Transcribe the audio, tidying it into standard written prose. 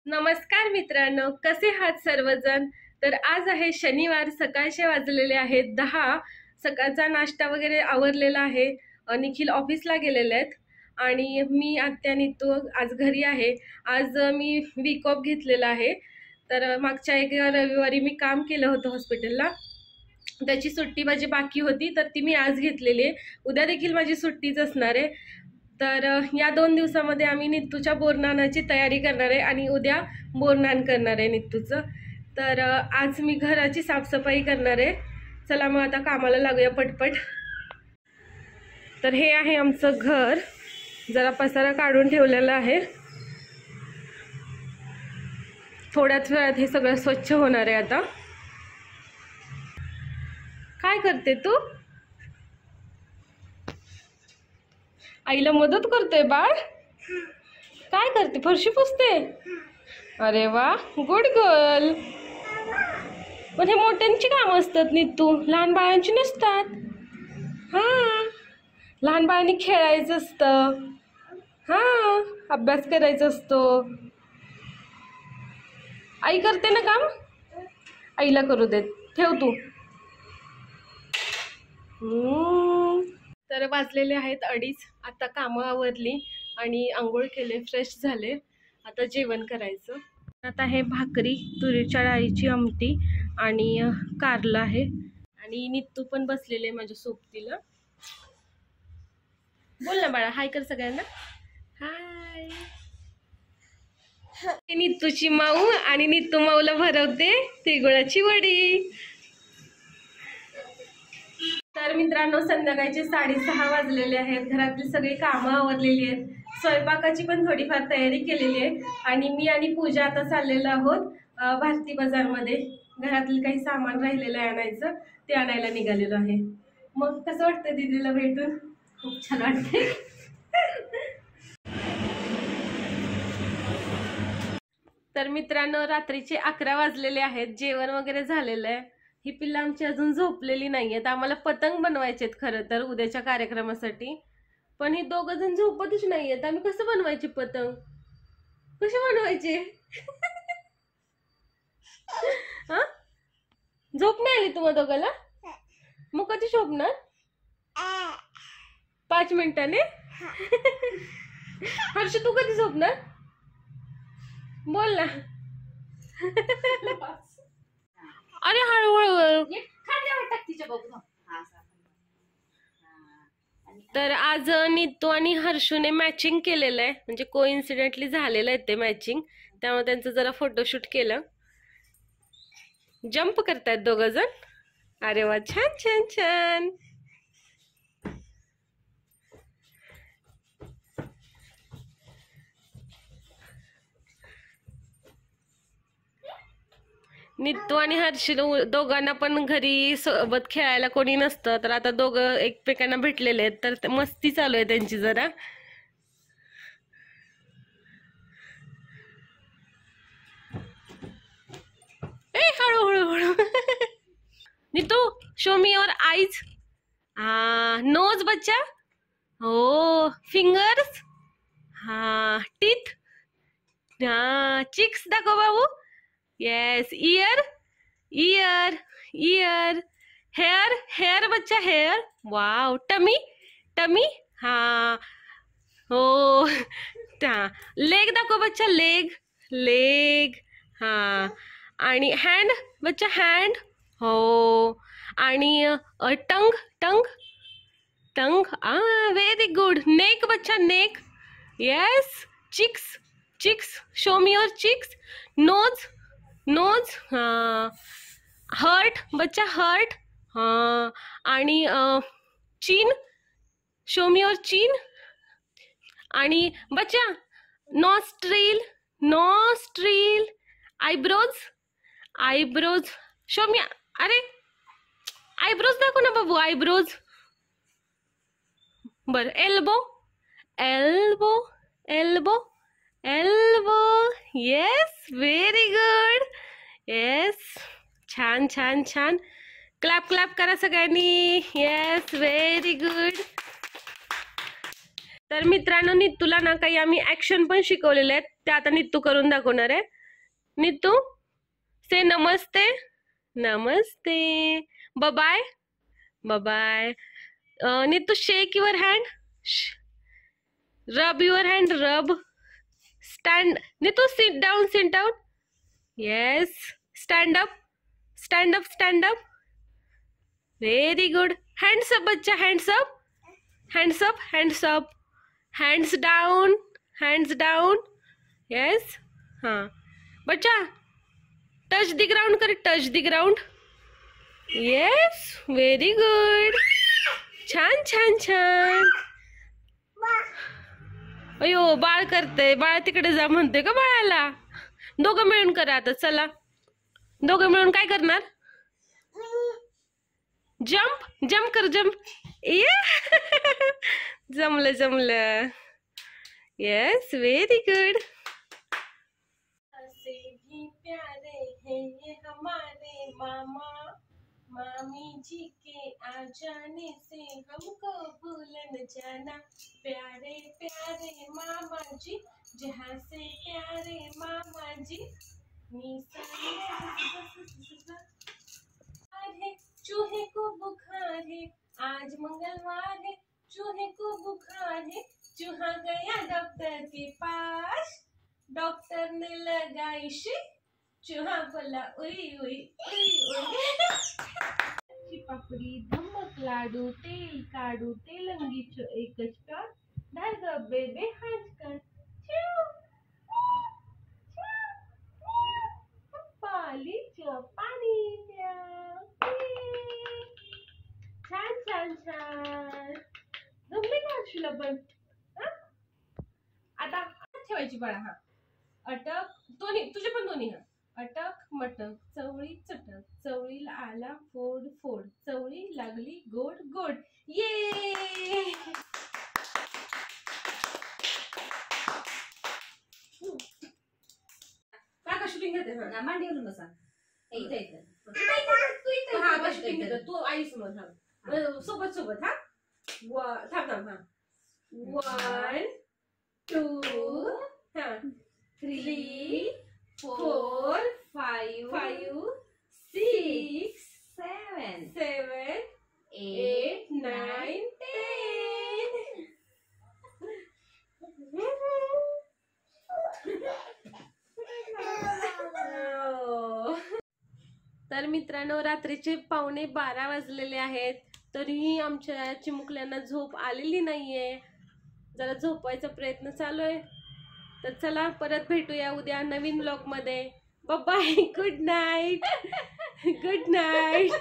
नमस्कार मित्रांनो, कसे आहात सर्वजण। तर आज आहे शनिवार, सकाळचे वाजलेले आहेत 10। सकाळचा नाश्ता वगैरे आवरलेला आहे। निखिल ऑफिसला गेलेले आहेत आणि मी आत्या नितू आज घरी आहे। आज मी वीक ऑफ घेतलेला आहे। तर मागच्या एक रविवारी मी काम केलं होतं हॉस्पिटलला, त्याची सुट्टी माझी बाकी होती, तर ती मी आज घेतलेली आहे। उद्या देखील माझी सुट्टीच असणार आहे। तर या 2 दिवसामध्ये आम्ही नित्तूच्या बोरनानाची तयारी करणार आहे आणि उद्या बोरनान करणार आहे नित्तूचं। तर आज मी घराची साफसफाई करणार आहे। चला मग आता कामाला लागूया पटपट। तर हे आहे आमचं घर, जरा पसारा काढून ठेवलेला आहे। थोड्याच वेळात हे सगळं स्वच्छ होणार आहे। आता काय करते तू? आईला मदत करते बाळ? काय करते? फरशी पुसते? अरे वा, गुड गर्ल। पण हे मोठ्यांची काम असतात नित्तू, लहान बाळांची नसतात। हा, लहान बाळांनी खेळायचं असतं, हा, अभ्यास करायचा असतो। आई करते ना काम, आईला करू देत। ठेव तू। तर वाजलेले आहेत 2:30। आता कामं आवरली आणि आंघोळ केले, फ्रेश झाले। आता जेवण करायचं। आता हे भाकरी, तुरीच्या डाळीची आमटी आणि कारलं आहे। आणि नित्तू पण बसलेले माझ्या सोबतीला। बोल ना बाळा, हाय कर सगळ्यांना। हाय। नित्तूची माऊ आणि नित्तू माऊला भरवते तिळगुळाची वडी। तर मित्रांनो, संध्याकाळचे 6:30 वाजलेले आहेत। घरातली सगळी कामं आवरलेली आहेत। स्वयंपाकाची पण थोडीफार तयारी केलेली आहे आणि मी आणि पूजा आता चाललेलो आहोत भारती बाजारमध्ये। घरातलं काही सामान राहिलेलं आहे आणायचं, ते आणायला निघालेलो आहे। मग कसं वाटतं दीदीला भेटून? खूप छान वाटतंय। तर मित्रांनो, रात्रीचे 11 वाजलेले आहेत। जेवण वगैरे झालेलं आहे। ही पिल्लं आमची अजून झोपलेली नाहीयेत। आम्हाला पतंग बनवायचेत खरं तर उद्याच्या कार्यक्रमासाठी, पण ही दोघं जण झोपतच नाहीयेत। आम्ही कसं बनवायचे पतंग? कसे बनवायचे? हा, झोप नाही आली तुम्हा दोघाला? मग कधी झोपणार? 5 मिनिटाने? हर्ष, तू कधी झोपणार? बोल ना। अरे हळूहळू। तर आज नित्तू आणि हर्षूने मॅचिंग केलेलं आहे, म्हणजे कोइन्सिडेंटली झालेलं आहे ते मॅचिंग, त्यामुळे त्यांचं जरा फोटोशूट केलं। जंप करतायत दोघं जण। अरे वा, छान छान छान। नित्तू आणि हर्ष दोघांना पण घरी सोबत खेळायला कोणी नसतं, तर आता दोघं एकमेकांना भेटलेले आहेत, तर मस्ती चालू आहे त्यांची जरा। ए हळू हळू हळू। Nittu, show me your eyes. Nose बच्चा। हो, फिंगर्स। हा, टीथ। हा, चिक्स दाखव बाबू। Yes, ear ear ear. Hair hair बच्चा, हेयर। Wow, tummy tummy. हा, हो। लेग दाखव बच्चा, लेग लेग। हा, आणि हँड बच्चा, हँड। हो, आणि tongue tongue tongue. Very good. Neck बच्चा, neck. Yes, cheeks cheeks. Show me your cheeks. Nose nose. हाँ, हर्ट बच्चा, हर्ट। हाँ, आणि chin. Show me your chin. आणि बच्चा, nostril nostril. Eyebrows eyebrows. Show me. अरे, आयब्रोज दाखव ना बाबू, आयब्रोज। बर, elbow elbow elbow elbow. Yes, very good. Yes, छान छान छान। क्लॅप क्लॅप करा सगळ्यांनी। Yes, very good. तर मित्रांनो, नित्तूला ना काही आम्ही ऍक्शन पण शिकवलेले आहेत, ते आता नित्तू करून दाखवणार आहे. नित्तू से नमस्ते. नमस्ते. Bye bye. Nittu shake your hand. Rub your hand. Rub. Stand. Nittu sit down. Sit down. Yes. Stand up. Stand up. Stand up. Very good. Hands up बच्चा. Hands up. Hands up. Hands up. Hands down. Hands down. Yes. हाँ बच्चा touch the ground कर. Touch the ground. Yes. Very good. छान छान छान. अयो बाळ करते. बाळ तिकडे जा म्हणते का बाळाला. दोघं मिळून करा आता. चला दोघं मिळून काय करणार. जम्प. जम्प कर. जम्प. जमलं जमलं. Yes very good. से भी प्यारे हैं ये हमारे मामा. मामी जी के आ जाने से हमको भूल न जाना. प्यारे प्यारे मामा जी जहाँ से प्यारे मामा जी. चूहे को बुखार है. आज मंगलवार है. चूहे को बुखार है. चूहा गया डॉक्टर के पास. डॉक्टर ने लगाई शी. चूहा बोला उई उई उई उई. पापडी धमक लाडू तेल काढू तेलंगीचं एकच टॉट. धाग बेबे हाचकन. पालीचं पाणी द्या. छान छान छान. जमले का हर्षूला पण. आता ठेवायची बाळा. हा अटक. दोन्ही तुझे पण दोन्ही. हा अटक मटक चवळी चटक. चवळीला आला फोड फोड. चवळी लागली गोड गोड. ये काका शूटिंग घेते. हा मांडीवरून बसा. हा बस शूटिंग घेतो. तू आई समोर. हा सोबत सोबत. हा थांब थांब. हा 1 2 हा 3 4 5 6 7 8 9 10. तर मित्रांनो रात्रीचे 11:15 वाजलेले आहेत. तरीही आमच्या चिमुकल्यांना झोप आलेली नाहीये. जरा झोपायचा प्रयत्न चालू आहे. तर चला परत भेटूया उद्या नवीन ब्लॉग मध्ये. Bye. Good night. Good night.